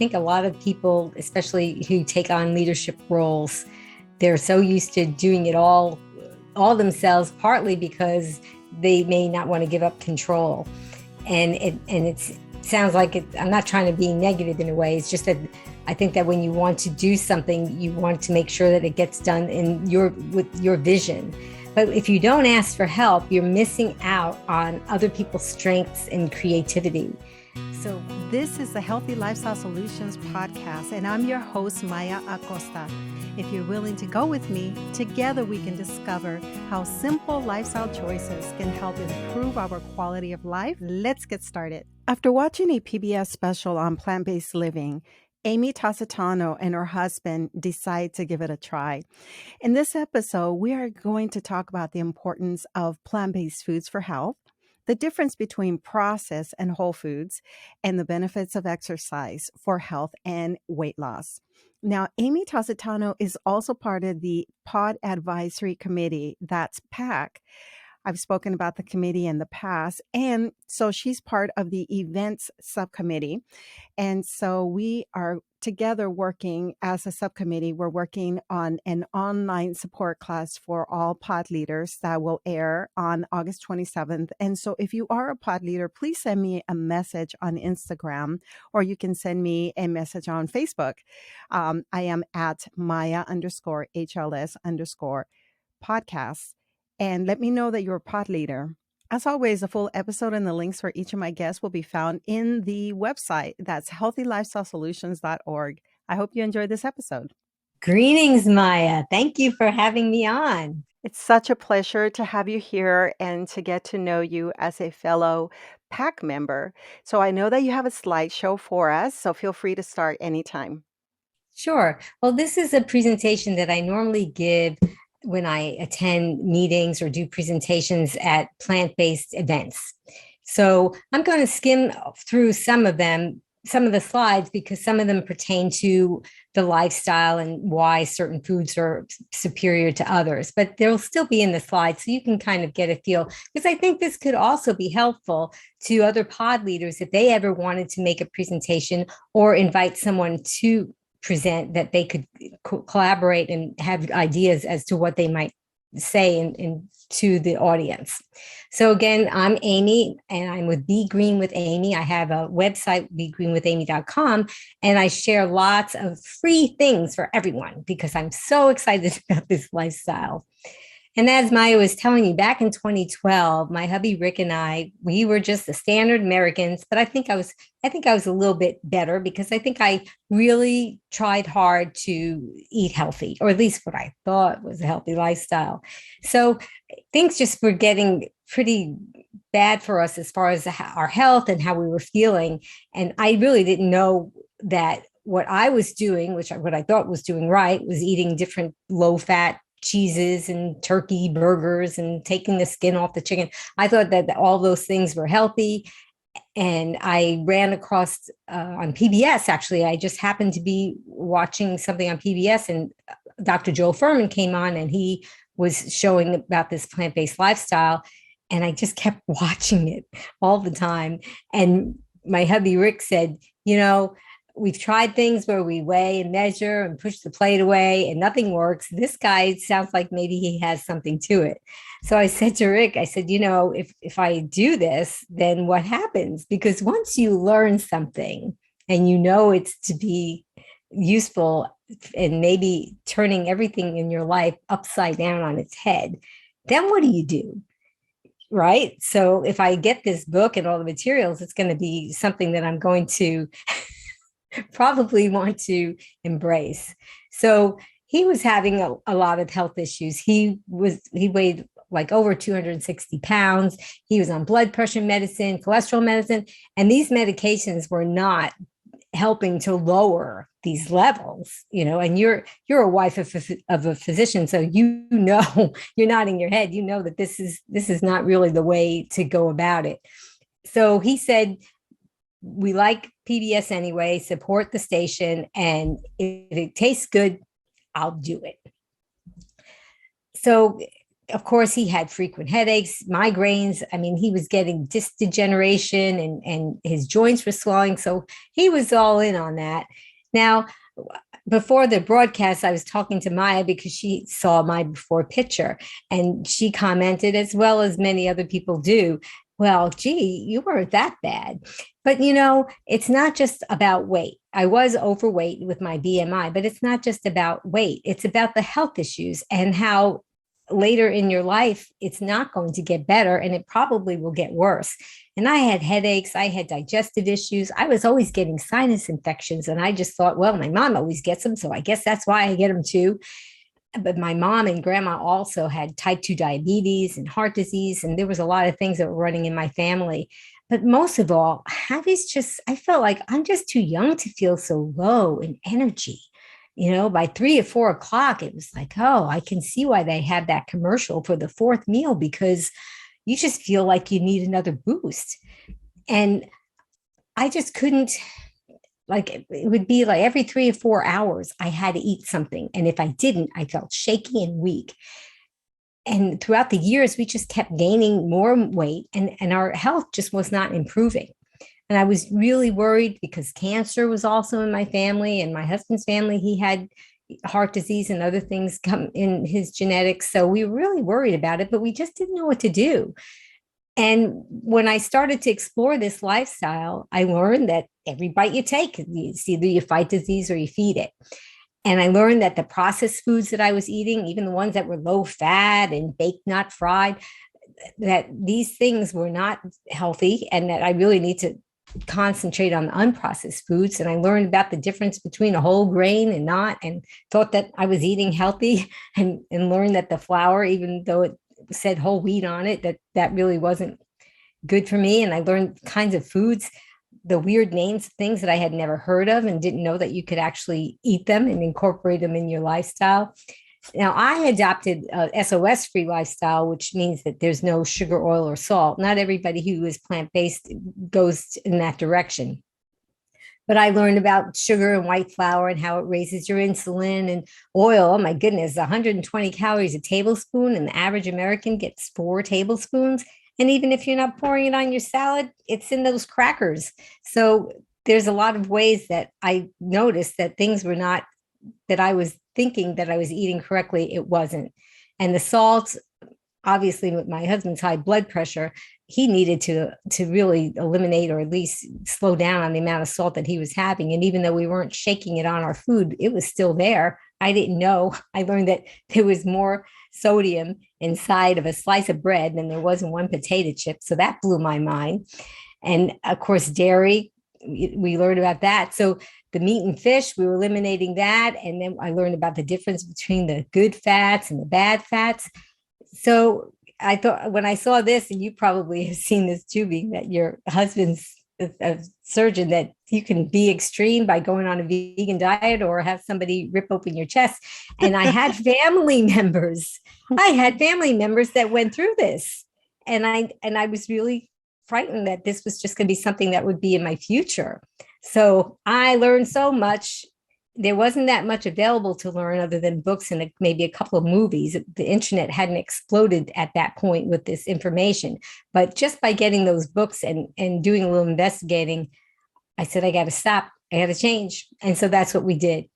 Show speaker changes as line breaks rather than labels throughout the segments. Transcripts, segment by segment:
think a lot of people, especially who take on leadership roles, they're so used to doing it all themselves, partly because they may not want to give up control. And it sounds like I'm not trying to be negative in a way. It's just that I think that when you want to do something, you want to make sure that it gets done with your vision. But if you don't ask for help, you're missing out on other people's strengths and creativity.
So this is the Healthy Lifestyle Solutions podcast, and I'm your host, Maya Acosta. If you're willing to go with me, together we can discover how simple lifestyle choices can help improve our quality of life. Let's get started. After watching a PBS special on plant-based living, Amy Tasetano and her husband decide to give it a try. In this episode, we are going to talk about the importance of plant-based foods for health, the difference between processed and whole foods, and the benefits of exercise for health and weight loss. Now, Amy Tasetano is also part of the Pod Advisory Committee, that's PAC. I've spoken about the committee in the past, and so she's part of the events subcommittee. And so we are together working as a subcommittee. We're working on an online support class for all pod leaders that will air on August 27th. And so if you are a pod leader, please send me a message on Instagram, or you can send me a message on Facebook. I am at Maya_HLS_podcast. And let me know that you're a pod leader. As always, a full episode and the links for each of my guests will be found in the website. That's healthylifestylesolutions.org. I hope you enjoyed this episode.
Greetings, Maya. Thank you for having me on.
It's such a pleasure to have you here and to get to know you as a fellow PAC member. So I know that you have a slideshow for us, so feel free to start anytime.
Sure. Well, this is a presentation that I normally give when I attend meetings or do presentations at plant-based events. So I'm going to skim through some of the slides, because some of them pertain to the lifestyle and why certain foods are superior to others, but they'll still be in the slides so you can kind of get a feel, because I think this could also be helpful to other pod leaders if they ever wanted to make a presentation or invite someone to present, that they could collaborate and have ideas as to what they might say to the audience. So again, I'm Amy, and I'm with Be Green with Amy. I have a website, begreenwithamy.com, and I share lots of free things for everyone because I'm so excited about this lifestyle. And as Maya was telling you, back in 2012, my hubby Rick and I, we were just the standard Americans, but I think I was a little bit better, because I think I really tried hard to eat healthy, or at least what I thought was a healthy lifestyle. So things just were getting pretty bad for us as far as our health and how we were feeling. And I really didn't know that what I was doing, what I thought was doing right, was eating different low-fat cheeses and turkey burgers and taking the skin off the chicken. I thought that all those things were healthy. And I ran across on PBS, actually, I just happened to be watching something on PBS, and Dr. Joel Fuhrman came on, and he was showing about this plant-based lifestyle. And I just kept watching it all the time. And my hubby Rick said, we've tried things where we weigh and measure and push the plate away and nothing works. This guy sounds like maybe he has something to it. So I said to Rick, I said, if I do this, then what happens? Because once you learn something and it's to be useful and maybe turning everything in your life upside down on its head, then what do you do? Right? So if I get this book and all the materials, it's going to be something that I'm going to probably want to embrace. So he was having a lot of health issues. He weighed like over 260 pounds. He was on blood pressure medicine, cholesterol medicine, and these medications were not helping to lower these levels, and you're a wife of a physician. So, you're nodding your head, that this is not really the way to go about it. So he said, we like PBS anyway, support the station, and if it tastes good, I'll do it. So of course, he had frequent headaches, migraines. I mean, he was getting disc degeneration and his joints were swelling. So he was all in on that. Now, before the broadcast, I was talking to Maya because she saw my before picture and she commented, as well as many other people do, well, gee, you weren't that bad. But it's not just about weight. I was overweight with my BMI, but it's not just about weight. It's about the health issues and how later in your life, it's not going to get better and it probably will get worse. And I had headaches, I had digestive issues. I was always getting sinus infections. And I just thought, well, my mom always gets them. So I guess that's why I get them too. But my mom and grandma also had type 2 diabetes and heart disease. And there was a lot of things that were running in my family. But most of all, I felt like I'm just too young to feel so low in energy. By 3 or 4 o'clock, it was like, oh, I can see why they had that commercial for the fourth meal, because you just feel like you need another boost. And I just couldn't, like, it would be like every 3 or 4 hours, I had to eat something. And if I didn't, I felt shaky and weak. And throughout the years, we just kept gaining more weight and our health just was not improving. And I was really worried because cancer was also in my family, and my husband's family, he had heart disease and other things come in his genetics. So we were really worried about it, but we just didn't know what to do. And when I started to explore this lifestyle, I learned that every bite you take, it's either you fight disease or you feed it. And I learned that the processed foods that I was eating, even the ones that were low fat and baked, not fried, that these things were not healthy and that I really need to concentrate on the unprocessed foods. And I learned about the difference between a whole grain and not, and thought that I was eating healthy, and learned that the flour, even though it said whole wheat on it, that really wasn't good for me. And I learned kinds of foods, the weird names of things that I had never heard of and didn't know that you could actually eat them and incorporate them in your lifestyle. Now, I adopted a SOS-free lifestyle, which means that there's no sugar, oil, or salt. Not everybody who is plant-based goes in that direction. But I learned about sugar and white flour and how it raises your insulin, and oil. Oh my goodness, 120 calories a tablespoon, and the average American gets 4 tablespoons. And even if you're not pouring it on your salad, it's in those crackers. So there's a lot of ways that I noticed that things were not, that I was thinking that I was eating correctly, it wasn't. And the salt, obviously with my husband's high blood pressure, he needed to really eliminate or at least slow down on the amount of salt that he was having. And even though we weren't shaking it on our food, it was still there. I didn't know. I learned that there was more sodium inside of a slice of bread than there was in one potato chip. So that blew my mind. And of course, dairy, we learned about that. So the meat and fish, we were eliminating that. And then I learned about the difference between the good fats and the bad fats. So I thought, when I saw this, and you probably have seen this too, being that your husband's a surgeon, that you can be extreme by going on a vegan diet or have somebody rip open your chest. And I had family members. That went through this. And I was really frightened that this was just going to be something that would be in my future. So I learned so much. There wasn't that much available to learn other than books and maybe a couple of movies. The internet hadn't exploded at that point with this information. But just by getting those books and doing a little investigating, I said, I got to stop. I got to change. And so that's what we did.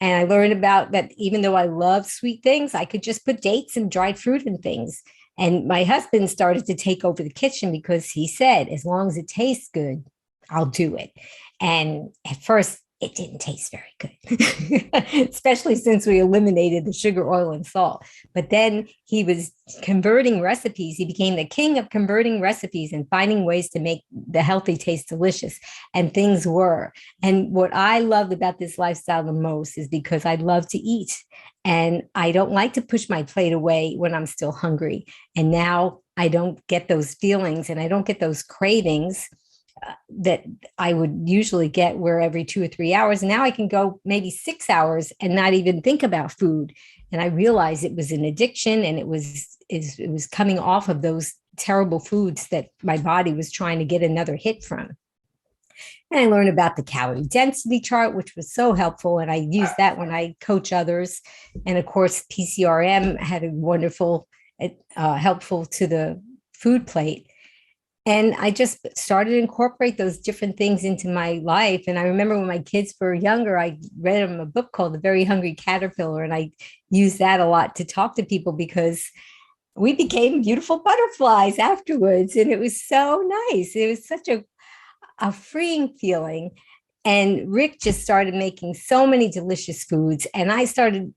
And I learned about that even though I love sweet things, I could just put dates and dried fruit and things. And my husband started to take over the kitchen because he said, as long as it tastes good, I'll do it. And at first, it didn't taste very good, especially since we eliminated the sugar, oil, and salt. But then he was converting recipes. He became the king of converting recipes and finding ways to make the healthy taste delicious. And things were. And what I loved about this lifestyle the most is because I love to eat. And I don't like to push my plate away when I'm still hungry. And now I don't get those feelings and I don't get those cravings that I would usually get, where every 2 or 3 hours. And now I can go maybe 6 hours and not even think about food. And I realized it was an addiction, and it was coming off of those terrible foods that my body was trying to get another hit from. And I learned about the calorie density chart, which was so helpful. And I use that when I coach others. And of course, PCRM had a wonderful helpful to the food plate. And I just started to incorporate those different things into my life. And I remember when my kids were younger, I read them a book called The Very Hungry Caterpillar. And I used that a lot to talk to people because we became beautiful butterflies afterwards. And it was so nice. It was such a freeing feeling. And Rick just started making so many delicious foods. And I started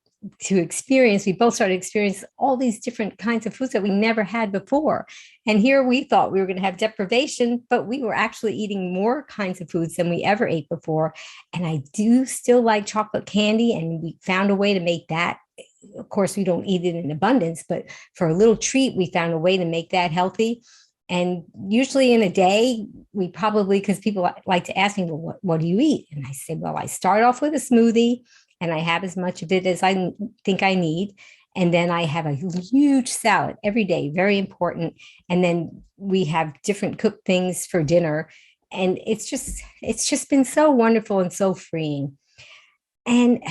we both started to experience all these different kinds of foods that we never had before. And here we thought we were going to have deprivation, but we were actually eating more kinds of foods than we ever ate before. And I do still like chocolate candy, and we found a way to make that. Of course, we don't eat it in abundance, but for a little treat, we found a way to make that healthy. And usually in a day, we probably, because people like to ask me, well, what do you eat? And I say, well, I start off with a smoothie and I have as much of it as I think I need. And then I have a huge salad every day, very important. And then we have different cooked things for dinner. And it's just been so wonderful and so freeing. And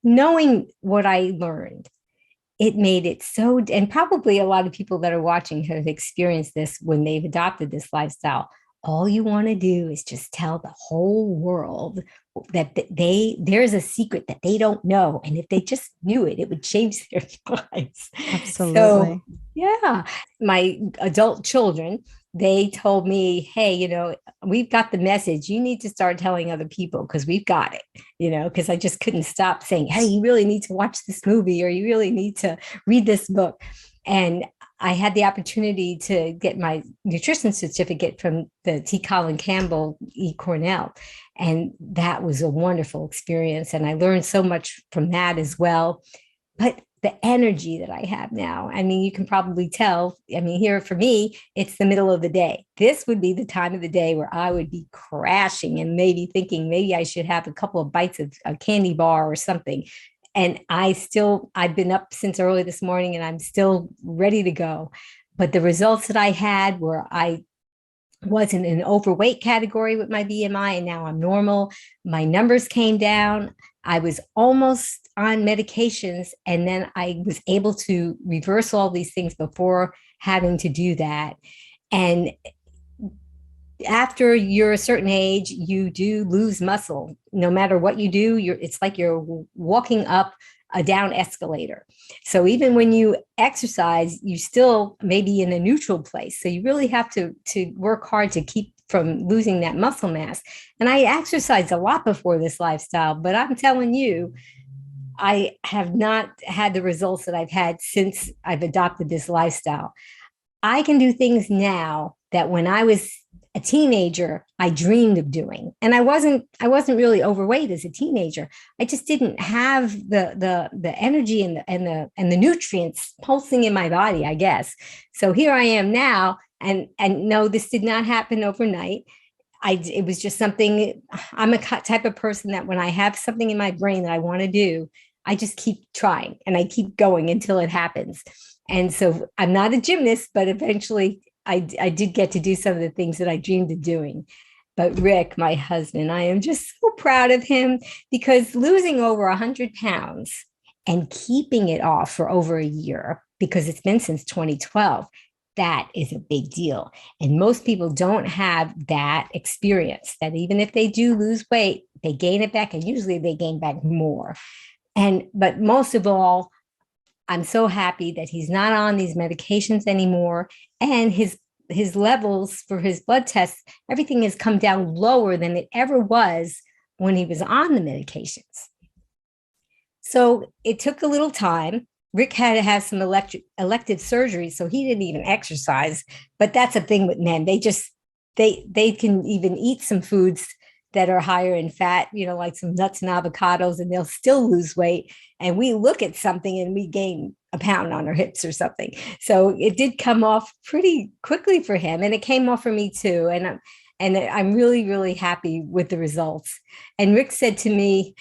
knowing what I learned, it made it so, and probably a lot of people that are watching have experienced this when they've adopted this lifestyle. All you want to do is just tell the whole world that there's a secret that they don't know. And if they just knew it, it would change their lives.
Absolutely.
So, yeah, my adult children, they told me, hey, we've got the message. You need to start telling other people because we've got it, because I just couldn't stop saying, hey, you really need to watch this movie or you really need to read this book. And I had the opportunity to get my nutrition certificate from the T. Colin Campbell E. Cornell. And that was a wonderful experience. And I learned so much from that as well. But the energy that I have now, I mean, you can probably tell, here for me, it's the middle of the day. This would be the time of the day where I would be crashing and maybe thinking maybe I should have a couple of bites of a candy bar or something. And I've been up since early this morning and I'm still ready to go. But the results that I had were I was in an overweight category with my BMI, and now I'm normal. My numbers came down. I was almost on medications, and then I was able to reverse all these things before having to do that. And after you're a certain age, you do lose muscle. No matter what you do, it's like you're walking up a down escalator. So even when you exercise, you still may be in a neutral place. So you really have to work hard to keep from losing that muscle mass. And I exercised a lot before this lifestyle, but I'm telling you, I have not had the results that I've had since I've adopted this lifestyle. I can do things now that when I was a teenager, I dreamed of doing. And I wasn't really overweight as a teenager. I just didn't have the energy and the nutrients pulsing in my body, I guess. So here I am now. And no, this did not happen overnight. It was just something. I'm a type of person that when I have something in my brain that I want to do, I just keep trying and I keep going until it happens. And so I'm not a gymnast, but eventually I did get to do some of the things that I dreamed of doing. But Rick, my husband, I am just so proud of him because losing over 100 pounds and keeping it off for over a year, because it's been since 2012, that is a big deal. And most people don't have that experience, that even if they do lose weight, they gain it back, and usually they gain back more. But most of all, I'm so happy that he's not on these medications anymore. And his levels for his blood tests, everything has come down lower than it ever was when he was on the medications. So it took a little time. Rick had to have some elective surgery, so he didn't even exercise. But that's a thing with men. They can even eat some foods that are higher in fat, like some nuts and avocados, and they'll still lose weight. And we look at something and we gain a pound on our hips or something. So it did come off pretty quickly for him, and it came off for me too. And I'm really, really happy with the results. And Rick said to me,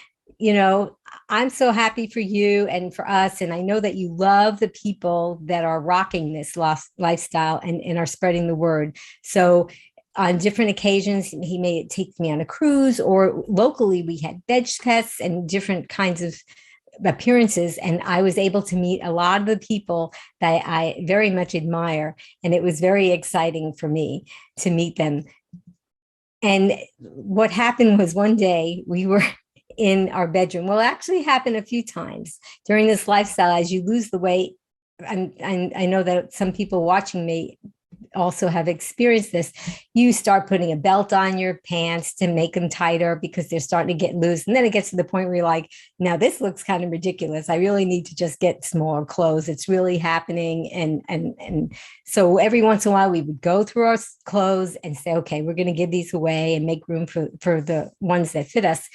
I'm so happy for you and for us. And I know that you love the people that are rocking this lifestyle and are spreading the word. So on different occasions, he may take me on a cruise, or locally we had veg tests and different kinds of appearances, and I was able to meet a lot of the people that I very much admire. And it was very exciting for me to meet them. And what happened was one day we were in our bedroom. Well, it actually happened a few times during this lifestyle. As you lose the weight, I know that some people watching me also have experienced this. You start putting a belt on your pants to make them tighter because they're starting to get loose. And then it gets to the point where you're like, now this looks kind of ridiculous. I really need to just get smaller clothes. It's really happening. And so every once in a while we would go through our clothes and say, okay, we're going to give these away and make room for the ones that fit us.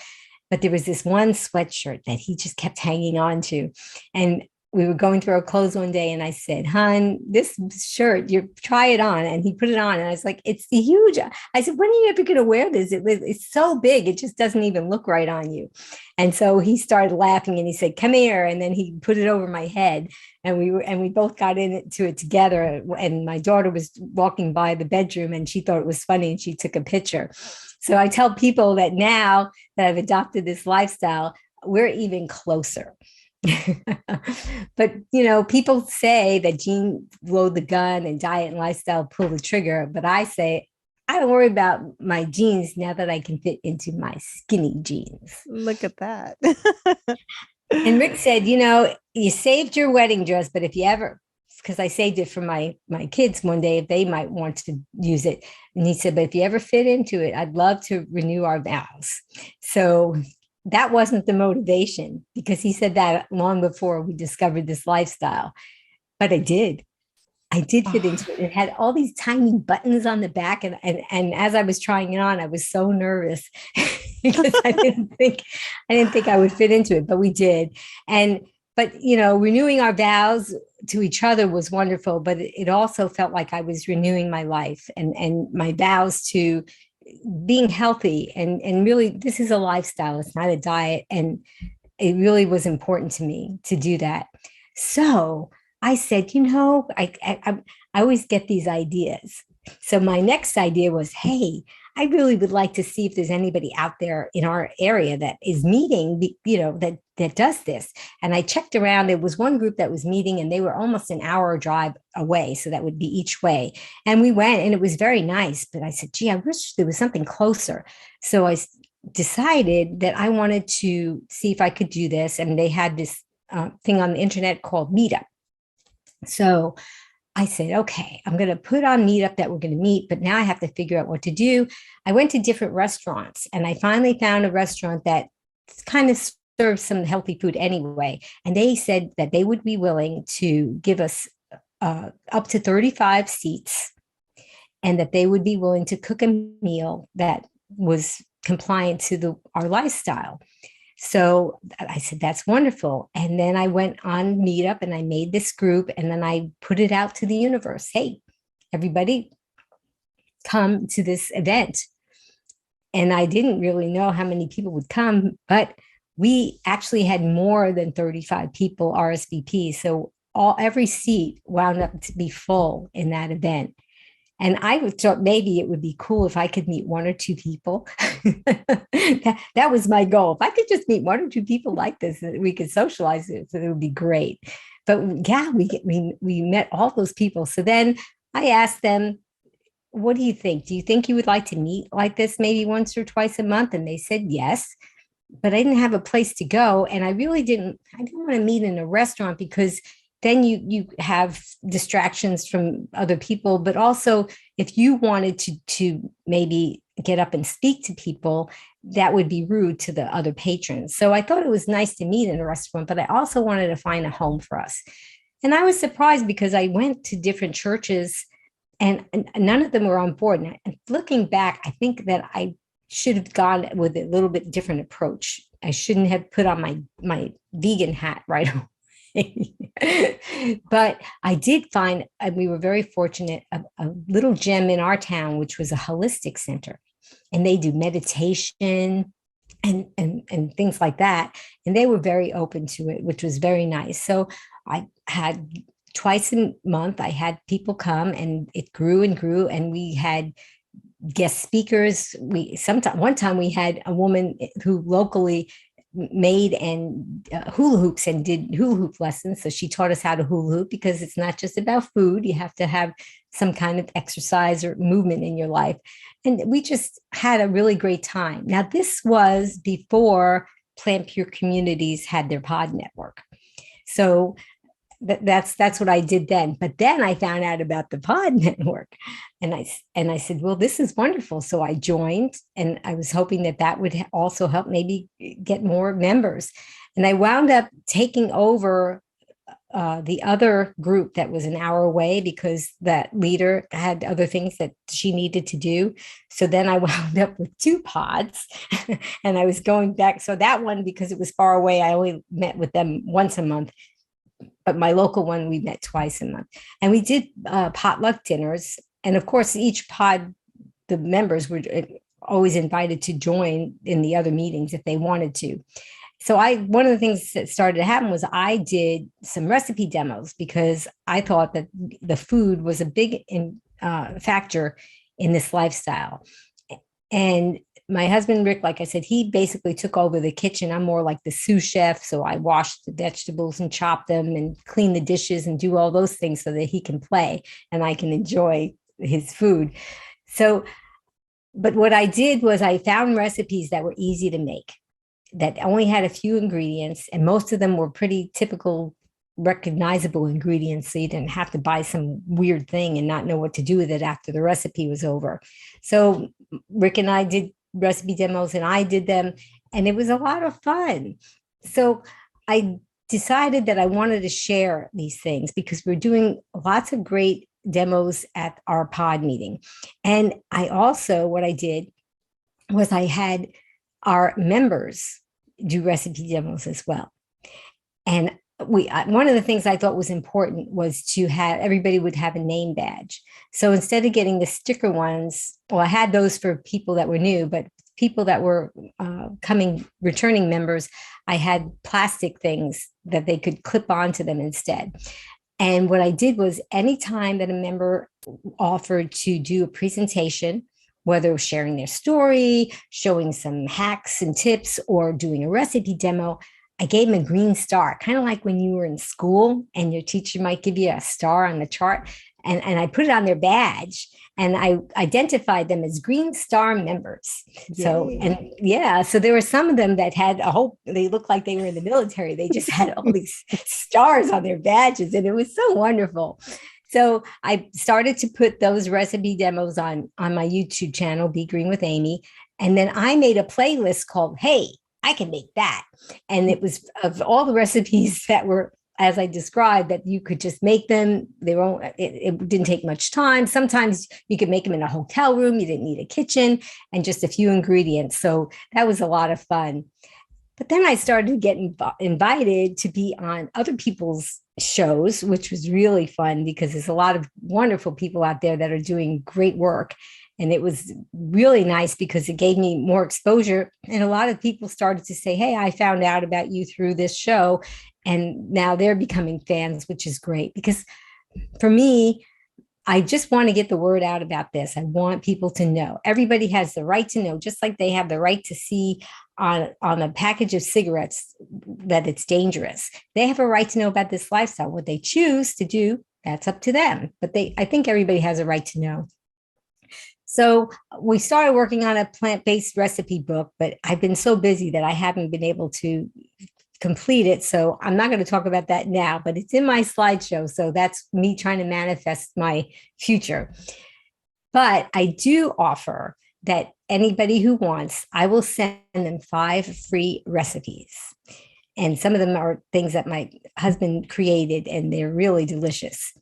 But there was this one sweatshirt that he just kept hanging on to. And we were going through our clothes one day and I said, hon, this shirt, you try it on. And he put it on. And I was like, it's huge. I said, when are you ever going to wear this? It's so big. It just doesn't even look right on you. And so he started laughing and he said, come here. And then he put it over my head and we both got into it together. And my daughter was walking by the bedroom and she thought it was funny and she took a picture. So I tell people that now that I've adopted this lifestyle, we're even closer. But people say that genes load the gun and diet and lifestyle pull the trigger, but I say I don't worry about my jeans now that I can fit into my skinny jeans.
Look at that.
And Rick said, you saved your wedding dress, but if you ever, because I saved it for my kids one day if they might want to use it, and he said, but if you ever fit into it, I'd love to renew our vows. So that wasn't the motivation, because he said that long before we discovered this lifestyle. But I did fit into it. It had all these tiny buttons on the back. And as I was trying it on, I was so nervous because I didn't think I would fit into it, but we did. But renewing our vows to each other was wonderful, but it also felt like I was renewing my life and my vows to being healthy, and really this is a lifestyle, it's not a diet, and it really was important to me to do that. So I said, I always get these ideas. So my next idea was, hey, I really would like to see if there's anybody out there in our area that is meeting, that does this. And I checked around. There was one group that was meeting and they were almost an hour drive away. So that would be each way. And we went and it was very nice. But I said, gee, I wish there was something closer. So I decided that I wanted to see if I could do this. And they had this thing on the internet called Meetup. So I said, okay, I'm going to put on Meetup that we're going to meet, but now I have to figure out what to do. I went to different restaurants and I finally found a restaurant that kind of serves some healthy food anyway. And they said that they would be willing to give us up to 35 seats and that they would be willing to cook a meal that was compliant to our lifestyle. So I said, that's wonderful. And then I went on Meetup and I made this group and then I put it out to the universe. Hey, everybody come to this event. And I didn't really know how many people would come, but we actually had more than 35 people RSVP. So every seat wound up to be full in that event. And I thought maybe it would be cool if I could meet one or two people. that was my goal. If I could just meet one or two people like this, we could socialize it, so it would be great. But yeah, we met all those people. So then I asked them, what do you think? Do you think you would like to meet like this maybe once or twice a month? And they said yes. But I didn't have a place to go. And I didn't want to meet in a restaurant because then you have distractions from other people. But also, if you wanted to maybe get up and speak to people, that would be rude to the other patrons. So I thought it was nice to meet in a restaurant, but I also wanted to find a home for us. And I was surprised because I went to different churches and none of them were on board. And looking back, I think that I should have gone with a little bit different approach. I shouldn't have put on my vegan hat right away. But I did find, and we were very fortunate, a little gem in our town, which was a holistic center. And they do meditation and things like that. And they were very open to it, which was very nice. So I had twice a month, I had people come and it grew and grew. And we had guest speakers. One time we had a woman who locally made and hula hoops and did hula hoop lessons. So she taught us how to hula hoop, because it's not just about food. You have to have some kind of exercise or movement in your life. And we just had a really great time. Now, this was before Plant Pure Communities had their pod network. So that's what I did then. But then I found out about the pod network, and I said, well, this is wonderful. So I joined, and I was hoping that would also help maybe get more members. And I wound up taking over the other group that was an hour away, because that leader had other things that she needed to do. So then I wound up with 2 pods and I was going back. So that one, because it was far away, I only met with them once a month. But my local one, we met twice a month. And we did potluck dinners. And of course, each pod, the members were always invited to join in the other meetings if they wanted to. So one of the things that started to happen was I did some recipe demos, because I thought that the food was a big factor in this lifestyle. And my husband, Rick, like I said, he basically took over the kitchen. I'm more like the sous chef. So I wash the vegetables and chop them and clean the dishes and do all those things so that he can play and I can enjoy his food. So, but what I did was I found recipes that were easy to make, that only had a few ingredients, and most of them were pretty typical, recognizable ingredients. So you didn't have to buy some weird thing and not know what to do with it after the recipe was over. So Rick and I did recipe demos, and I did them, and it was a lot of fun. So I decided that I wanted to share these things, because we're doing lots of great demos at our pod meeting. And I also, what I did was I had our members do recipe demos as well. And one of the things I thought was important was to have everybody would have a name badge. So instead of getting the sticker ones, well, I had those for people that were new, but people that were returning members, I had plastic things that they could clip onto them instead. And what I did was, anytime that a member offered to do a presentation, whether it was sharing their story, showing some hacks and tips, or doing a recipe demo, I gave them a green star, kind of like when you were in school and your teacher might give you a star on the chart. And I put it on their badge, and I identified them as Green Star members. Yay. So there were some of them that had they looked like they were in the military. They just had all these stars on their badges, and it was so wonderful. So I started to put those recipe demos on my YouTube channel, Be Green with Amy. And then I made a playlist called Hey, I Can Make That. And it was of all the recipes that were, as I described, that you could just make them. It didn't take much time. Sometimes you could make them in a hotel room. You didn't need a kitchen and just a few ingredients. So that was a lot of fun. But then I started to get invited to be on other people's shows, which was really fun, because there's a lot of wonderful people out there that are doing great work. And it was really nice, because it gave me more exposure. And a lot of people started to say, hey, I found out about you through this show. And now they're becoming fans, which is great. Because for me, I just want to get the word out about this. I want people to know. Everybody has the right to know, just like they have the right to see on a package of cigarettes that it's dangerous. They have a right to know about this lifestyle. What they choose to do, that's up to them. But I think everybody has a right to know. So we started working on a plant-based recipe book, but I've been so busy that I haven't been able to complete it. So I'm not going to talk about that now, but it's in my slideshow. So that's me trying to manifest my future. But I do offer that anybody who wants, I will send them 5 free recipes. And some of them are things that my husband created, and they're really delicious.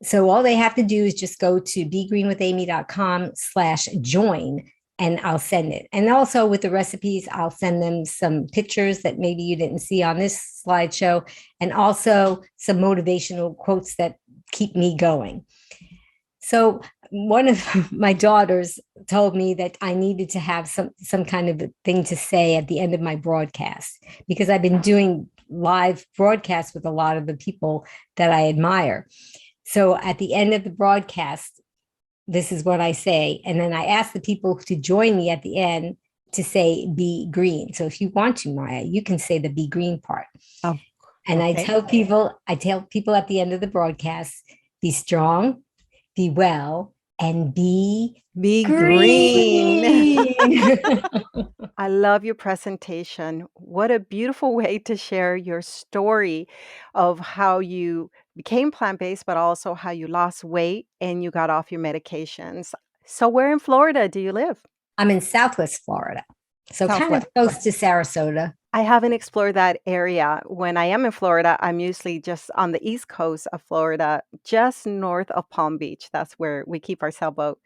So all they have to do is just go to begreenwithamy.com/join, and I'll send it. And also with the recipes, I'll send them some pictures that maybe you didn't see on this slideshow, and also some motivational quotes that keep me going. So one of my daughters told me that I needed to have some kind of a thing to say at the end of my broadcast, because I've been doing live broadcasts with a lot of the people that I admire. So at the end of the broadcast, this is what I say. And then I ask the people to join me at the end to say be green. So if you want to, Maya, you can say the be green part.
Oh,
And
okay.
I tell people at the end of the broadcast, be strong, be well, and be
Be green.
green.
I love your presentation. What a beautiful way to share your story of how you became plant based, but also how you lost weight and you got off your medications. So, where in Florida do you live?
I'm in Southwest Florida, so kind of
Southwest.
close to Sarasota.
I haven't explored that area. When I am in Florida, I'm usually just on the east coast of Florida, just north of Palm Beach. That's where we keep our sailboat.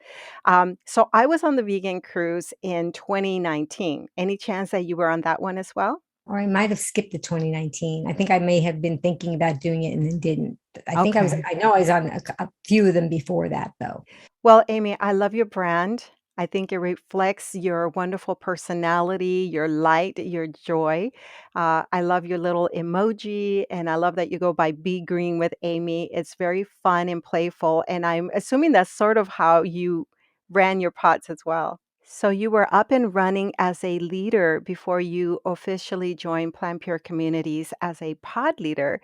So I was on the vegan cruise in 2019. Any chance that you were on that one as well?
Or I might have skipped the 2019. I think I may have been thinking about doing it and then didn't.
Okay.
I know I was on a few of them before that, though.
Well, Amy, I love your brand. I think it reflects your wonderful personality, your light, your joy. I love your little emoji, and I love that you go by Be Green with Amy. It's very fun and playful, and I'm assuming that's sort of how you ran your pots as well. So you were up and running as a leader before you officially joined Plant Pure Communities as a pod leader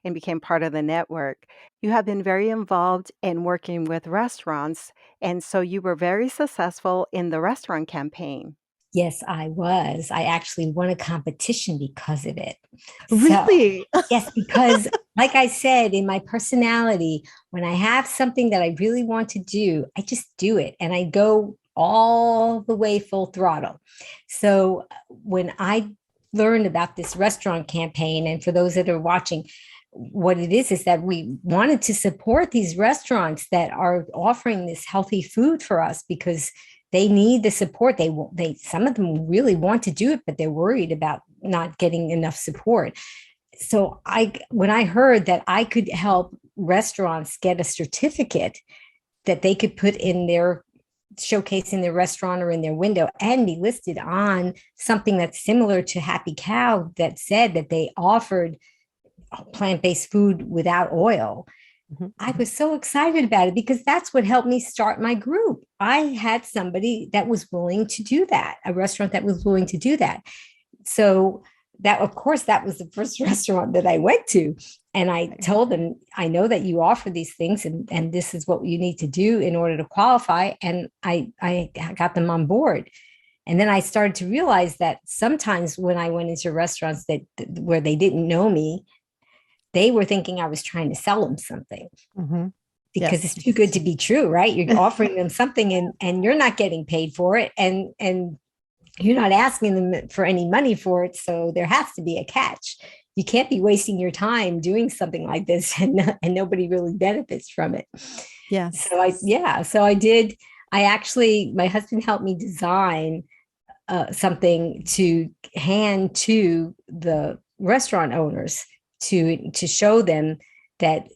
and became part of the network. You have been very involved in working with restaurants, and so you were very successful in the restaurant campaign.
Yes, I was. I actually won a competition because of it. So,
Really?
yes, because like I said, in my personality, when I have something that I really want to do, I just do it and I go all the way full throttle. So, when I learned about this restaurant campaign, and for those that are watching, what it is that we wanted to support these restaurants that are offering this healthy food for us because they need the support. They some of them really want to do it, but they're worried about not getting enough support. So when I heard that I could help restaurants get a certificate that they could put in their showcase in their restaurant or in their window and be listed on something that's similar to Happy Cow that said that they offered plant-based food without oil.
Mhm.
I was so excited about it because that's what helped me start my group. I had somebody that was willing to do that, a restaurant that was willing to do that. So that, of course, that was the first restaurant that I went to. And I told them, I know that you offer these things and this is what you need to do in order to qualify. And I got them on board. And then I started to realize that sometimes when I went into restaurants where they didn't know me, they were thinking I was trying to sell them something
Mhm.
because it's
Yes.
too good to be true, right? You're offering them something and you're not getting paid for it and you're not asking them for any money for it. So there has to be a catch. You can't be wasting your time doing something like this and nobody really benefits from it.
Yes.
So I did. I actually, my husband helped me design something to hand to the restaurant owners to show them that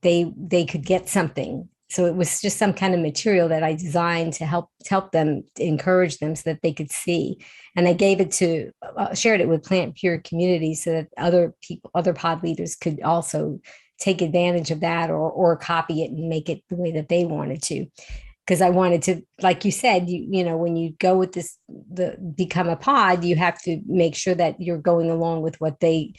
they could get something. So it was just some kind of material that I designed to help them, to encourage them so that they could see. And I gave it to shared it with Plant Pure Communities so that other people, other pod leaders could also take advantage of that or copy it and make it the way that they wanted to. Because I wanted to, like you said, you know, when you go with this, the become a pod, you have to make sure that you're going along with what they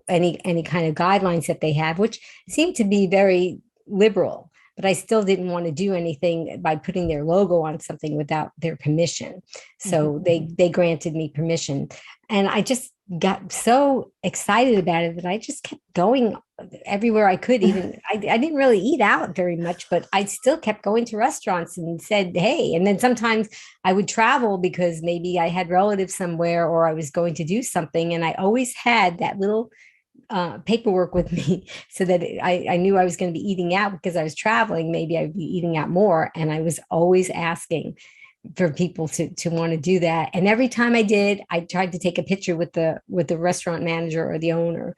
any kind of guidelines that they have, which seem to be very liberal. But I still didn't want to do anything by putting their logo on something without their permission. So they granted me permission, and I just got so excited about it that I just kept going everywhere I could. Even I didn't really eat out very much, but I still kept going to restaurants and said, "Hey." And then sometimes I would travel because maybe I had relatives somewhere or I was going to do something, and I always had that little paperwork with me so that I knew I was going to be eating out because I was traveling. Maybe I'd be eating out more. And I was always asking for people to want to do that. And every time I did, I tried to take a picture with the restaurant manager or the owner.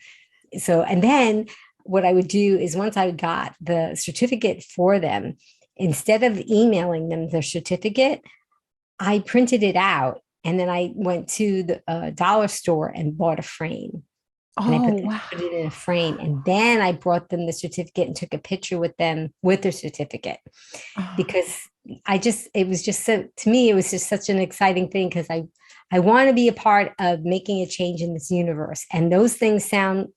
So, and then what I would do is once I got the certificate for them, instead of emailing them the certificate, I printed it out. And then I went to the dollar store and bought a frame and I
Oh, wow.
put it in a frame. And then I brought them the certificate and took a picture with them with their certificate
Oh,
because it was just so, to me, it was just such an exciting thing because I want to be a part of making a change in this universe. And those things sound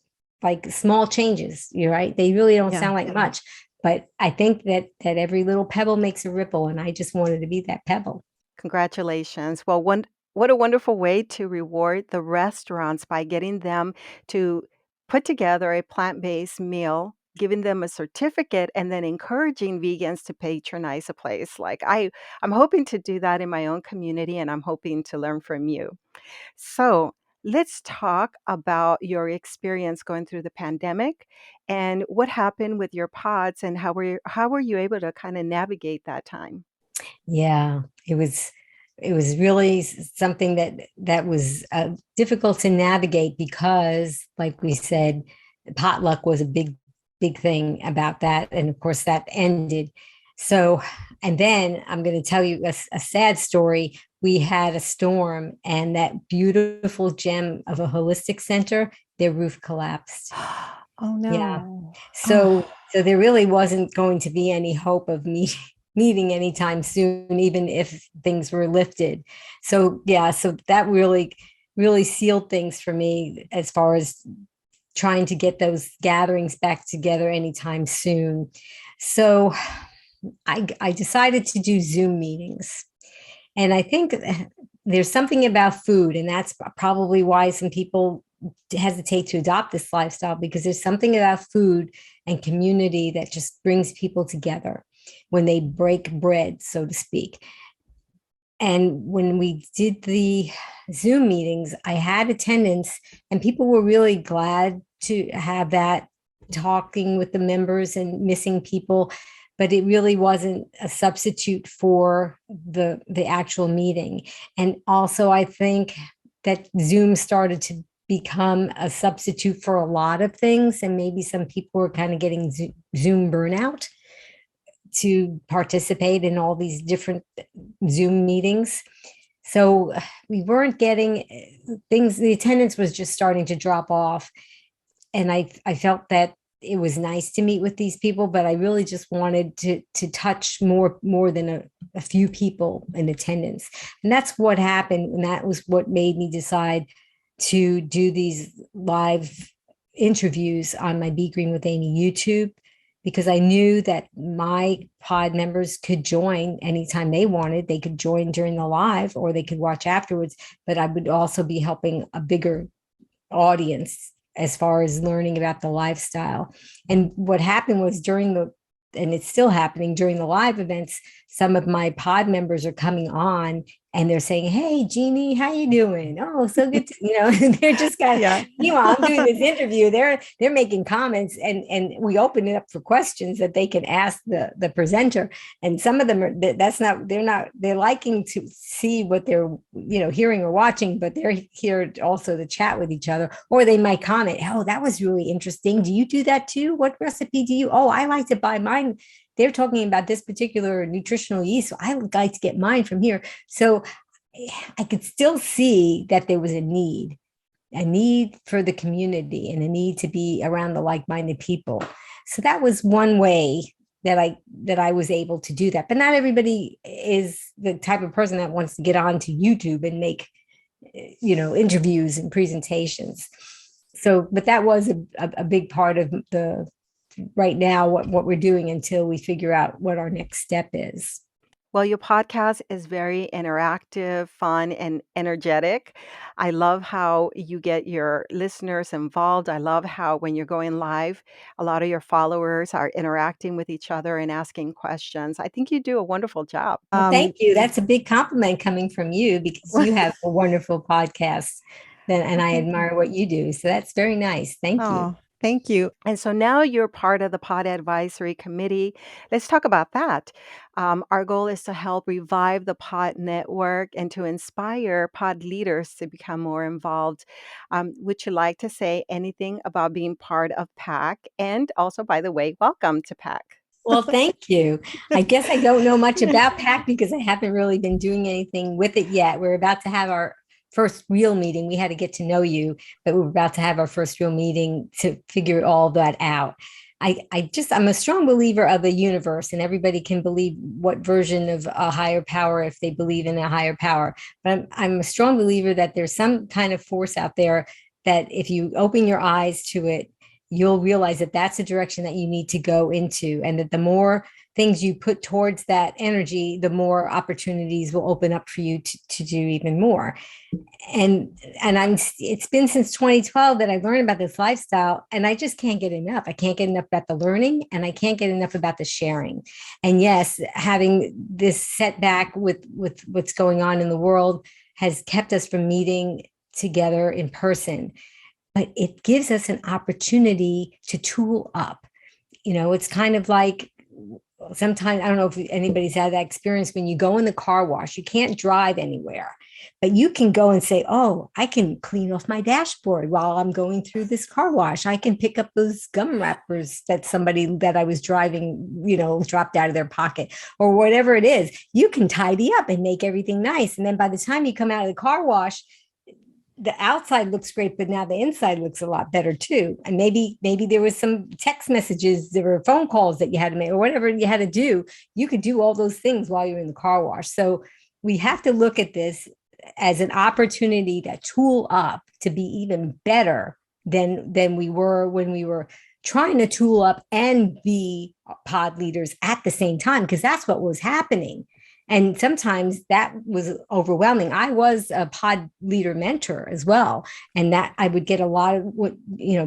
like small changes, you're right. They really don't
Yeah.
sound like much, but I think that every little pebble makes a ripple. And I just wanted to be that pebble.
Congratulations. Well, what a wonderful way to reward the restaurants by getting them to put together a plant-based meal, giving them a certificate, and then encouraging vegans to patronize a place. I'm hoping to do that in my own community, and I'm hoping to learn from you. So let's talk about your experience going through the pandemic and what happened with your pods and how were you able to kind of navigate that time?
Yeah, it was really something that was difficult to navigate because, like we said, potluck was a big thing about that, and of course that ended. So, and then I'm going to tell you a sad story. We had a storm, and that beautiful gem of a holistic center, their roof collapsed.
Oh,
Yeah.
no.
So
Oh,
so there really wasn't going to be any hope of me meeting anytime soon, even if things were lifted. So yeah, so that really sealed things for me as far as trying to get those gatherings back together anytime soon. So I decided to do Zoom meetings. And I think there's something about food, and that's probably why some people hesitate to adopt this lifestyle, because there's something about food and community that just brings people together when they break bread, so to speak. And when we did the Zoom meetings, I had attendance, and people were really glad to have that, talking with the members and missing people, but it really wasn't a substitute for the actual meeting. And also, I think that Zoom started to become a substitute for a lot of things, and maybe some people were kind of getting Zoom burnout to participate in all these different Zoom meetings. So we weren't getting things, the attendance was just starting to drop off. And I felt that it was nice to meet with these people, but I really just wanted to touch more than a few people in attendance. And that's what happened. And that was what made me decide to do these live interviews on my Be Green with Amy YouTube, because I knew that my pod members could join anytime they wanted. They could join during the live or they could watch afterwards, but I would also be helping a bigger audience as far as learning about the lifestyle. And what happened was and it's still happening during the live events, some of my pod members are coming on and they're saying, "Hey, Jeannie, how you doing? Oh, so good." They're just kind of,
yeah.
meanwhile, I'm doing this interview. They're making comments, and we open it up for questions that they can ask the presenter. And some of them are, they're liking to see what they're, hearing or watching, but they're here also to chat with each other. Or they might comment, "Oh, that was really interesting. Do you do that too? What recipe do you? Oh, I like to buy mine. They're talking about this particular nutritional yeast, so I would like to get mine from here." So I could still see that there was a need for the community and a need to be around the like-minded people. So that was one way that I was able to do that. But not everybody is the type of person that wants to get onto YouTube and make, interviews and presentations. So, but that was a big part of the right now, what we're doing until we figure out what our next step is.
Well, your podcast is very interactive, fun, and energetic. I love how you get your listeners involved. I love how when you're going live, a lot of your followers are interacting with each other and asking questions. I think you do a wonderful job.
Well, thank you. That's a big compliment coming from you, because you have a wonderful podcast. And I
Thank you.
admire what you do. So that's very nice. Thank you.
Oh, thank you. And so now you're part of the Pod Advisory Committee. Let's talk about that. Our goal is to help revive the Pod network and to inspire Pod leaders to become more involved. Would you like to say anything about being part of PAC? And also, by the way, welcome to PAC.
Well, thank you. I guess I don't know much about PAC because I haven't really been doing anything with it yet. We're about to have our first real meeting. We had to get to know you, but we're about to have our first real meeting to figure all that out. I'm a strong believer of the universe, and everybody can believe what version of a higher power if they believe in a higher power. But I'm a strong believer that there's some kind of force out there that if you open your eyes to it, you'll realize that that's the direction that you need to go into, and that the more things you put towards that energy, the more opportunities will open up for you to do even more. And it's been since 2012 that I learned about this lifestyle, and I just can't get enough. I can't get enough about the learning, and I can't get enough about the sharing. And yes, having this setback with what's going on in the world has kept us from meeting together in person, but it gives us an opportunity to tool up. It's kind of like, sometimes, I don't know if anybody's had that experience, when you go in the car wash, you can't drive anywhere, but you can go and say, oh, I can clean off my dashboard while I'm going through this car wash. I can pick up those gum wrappers that somebody that I was driving, dropped out of their pocket, or whatever it is. You can tidy up and make everything nice. And then by the time you come out of the car wash, the outside looks great, but now the inside looks a lot better too. And maybe there was some text messages, there were phone calls that you had to make, or whatever you had to do. You could do all those things while you're in the car wash. So we have to look at this as an opportunity to tool up to be even better than we were when we were trying to tool up and be pod leaders at the same time, because that's what was happening. And sometimes that was overwhelming. I was a pod leader mentor as well. And that I would get a lot of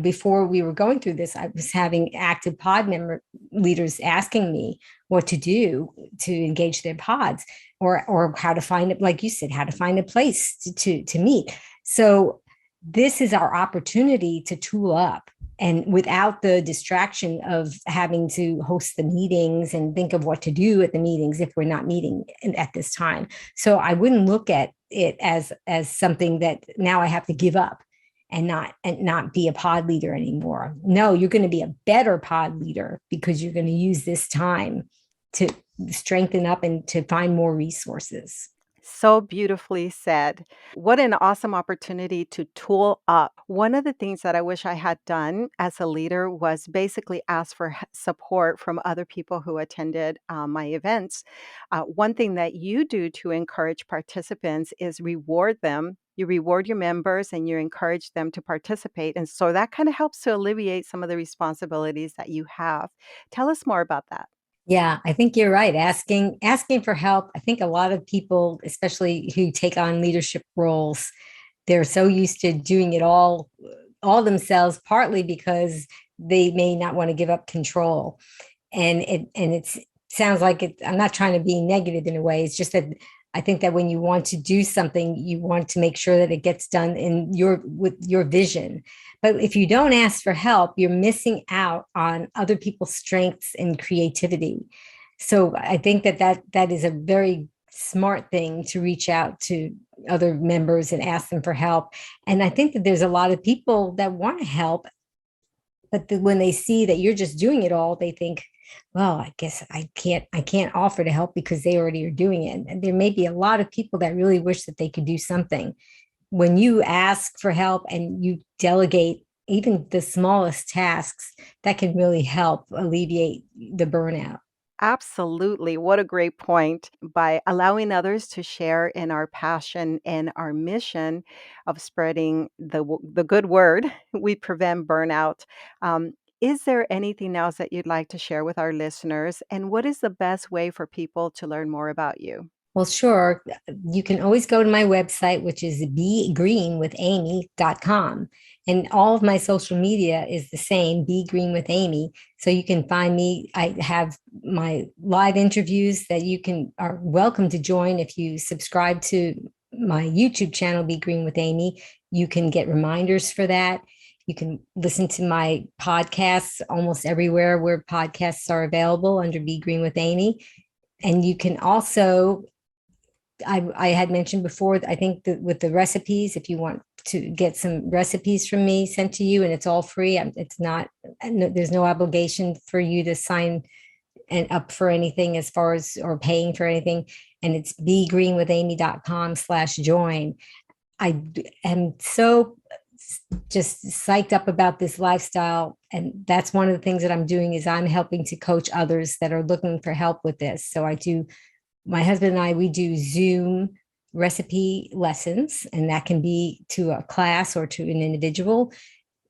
before we were going through this, I was having active pod member leaders asking me what to do to engage their pods, or how to find it, like you said, how to find a place to meet. So this is our opportunity to tool up, and without the distraction of having to host the meetings and think of what to do at the meetings if we're not meeting at this time. So I wouldn't look at it as something that now I have to give up and not be a pod leader anymore. No, you're going to be a better pod leader because you're going to use this time to strengthen up and to find more resources.
So beautifully said. What an awesome opportunity to tool up. One of the things that I wish I had done as a leader was basically ask for support from other people who attended my events. One thing that you do to encourage participants is reward them. You reward your members and you encourage them to participate. And so that kind of helps to alleviate some of the responsibilities that you have. Tell us more about that.
Yeah, I think you're right. Asking for help. I think a lot of people, especially who take on leadership roles, they're so used to doing it all themselves, partly because they may not want to give up control. And it sounds like it. I'm not trying to be negative in a way. It's just that I think that when you want to do something, you want to make sure that it gets done with your vision. But if you don't ask for help, you're missing out on other people's strengths and creativity. So I think that is a very smart thing, to reach out to other members and ask them for help. And I think that there's a lot of people that want to help, but when they see that you're just doing it all, they think, well, I guess I can't offer to help because they already are doing it. And there may be a lot of people that really wish that they could do something. When you ask for help and you delegate even the smallest tasks, that can really help alleviate the burnout.
Absolutely. What a great point. By allowing others to share in our passion and our mission of spreading the good word, we prevent burnout. Is there anything else that you'd like to share with our listeners? And what is the best way for people to learn more about you?
Well, sure. You can always go to my website, which is begreenwithamy.com. And all of my social media is the same, Be Green with Amy. So you can find me. I have my live interviews that you are welcome to join if you subscribe to my YouTube channel, Be Green with Amy. You can get reminders for that. You can listen to my podcasts almost everywhere where podcasts are available under Be Green with Amy. And you can also, I had mentioned before, I think that with the recipes, if you want to get some recipes from me sent to you, and it's all free, it's not, there's no obligation for you to sign and up for anything as far as, or paying for anything. And it's begreenwithamy.com/join. I am so just psyched up about this lifestyle. And that's one of the things that I'm doing is I'm helping to coach others that are looking for help with this. So my husband and I, we do Zoom recipe lessons, and that can be to a class or to an individual.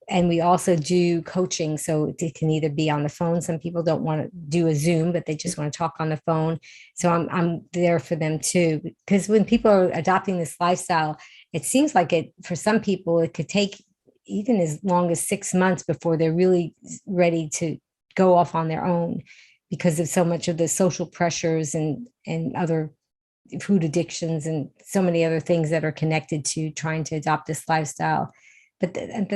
And we also do coaching. So it can either be on the phone. Some people don't want to do a Zoom, but they just want to talk on the phone. So I'm there for them too. Because when people are adopting this lifestyle, it seems like for some people, it could take even as long as 6 months before they're really ready to go off on their own because of so much of the social pressures and other food addictions and so many other things that are connected to trying to adopt this lifestyle. But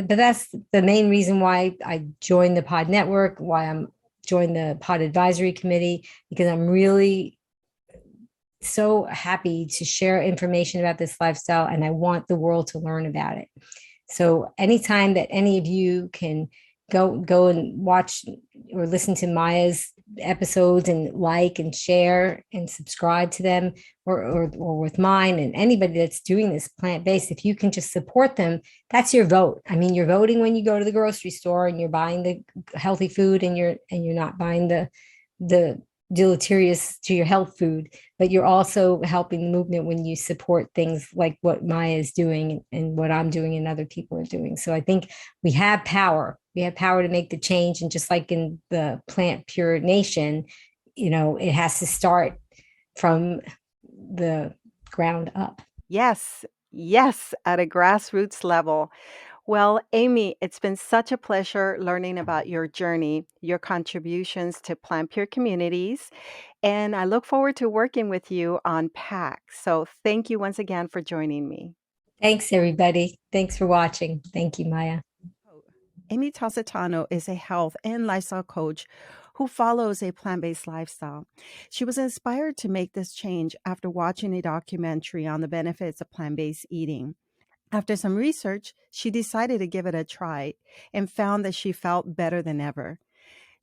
that's the main reason why I joined the Pod Network, why I'm joined the Pod Advisory Committee, because I'm really so happy to share information about this lifestyle, and I want the world to learn about it. So anytime that any of you can go and watch or listen to Maya's episodes and like and share and subscribe to them, or with mine and anybody that's doing this plant-based, if you can just support them, that's your vote. I mean, you're voting when you go to the grocery store and you're buying the healthy food, and you're not buying the deleterious to your health food, but you're also helping the movement when you support things like what Maya is doing and what I'm doing and other people are doing. So I think we have power. We have power to make the change. And just like in the Plant Pure Nation, it has to start from the ground up.
Yes, at a grassroots level. Well, Amy, it's been such a pleasure learning about your journey, your contributions to Plant Pure communities, and I look forward to working with you on PAC. So thank you once again for joining me.
Thanks, everybody. Thanks for watching. Thank you, Maya.
Amy Tasetano is a health and lifestyle coach who follows a plant-based lifestyle. She was inspired to make this change after watching a documentary on the benefits of plant-based eating. After some research, she decided to give it a try and found that she felt better than ever.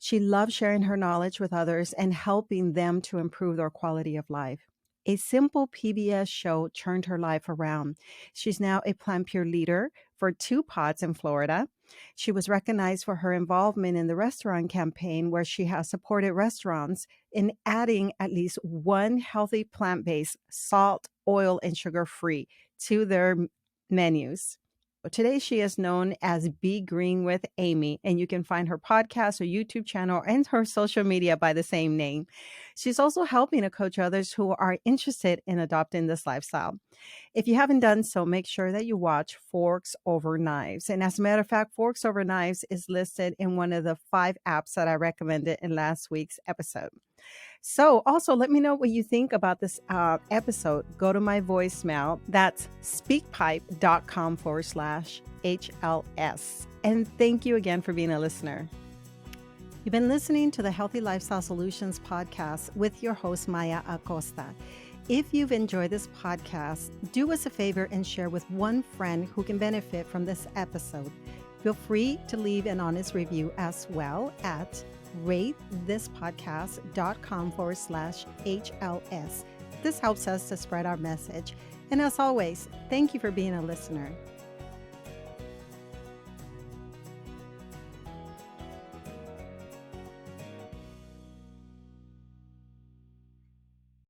She loves sharing her knowledge with others and helping them to improve their quality of life. A simple PBS show turned her life around. She's now a Plant Pure leader for 2 pods in Florida. She was recognized for her involvement in the restaurant campaign, where she has supported restaurants in adding at least one healthy plant-based, salt, oil, and sugar-free to their menus. Today, she is known as Be Green with Amy, and you can find her podcast or YouTube channel and her social media by the same name. She's also helping to coach others who are interested in adopting this lifestyle. If you haven't done so, make sure that you watch Forks Over Knives. And as a matter of fact, Forks Over Knives is listed in one of the 5 apps that I recommended in last week's episode. So also let me know what you think about this episode. Go to my voicemail. That's speakpipe.com/HLS. And thank you again for being a listener. You've been listening to the Healthy Lifestyle Solutions podcast with your host, Maya Acosta. If you've enjoyed this podcast, do us a favor and share with one friend who can benefit from this episode. Feel free to leave an honest review as well at ratethispodcast.com/HLS. This helps us to spread our message. And as always, thank you for being a listener.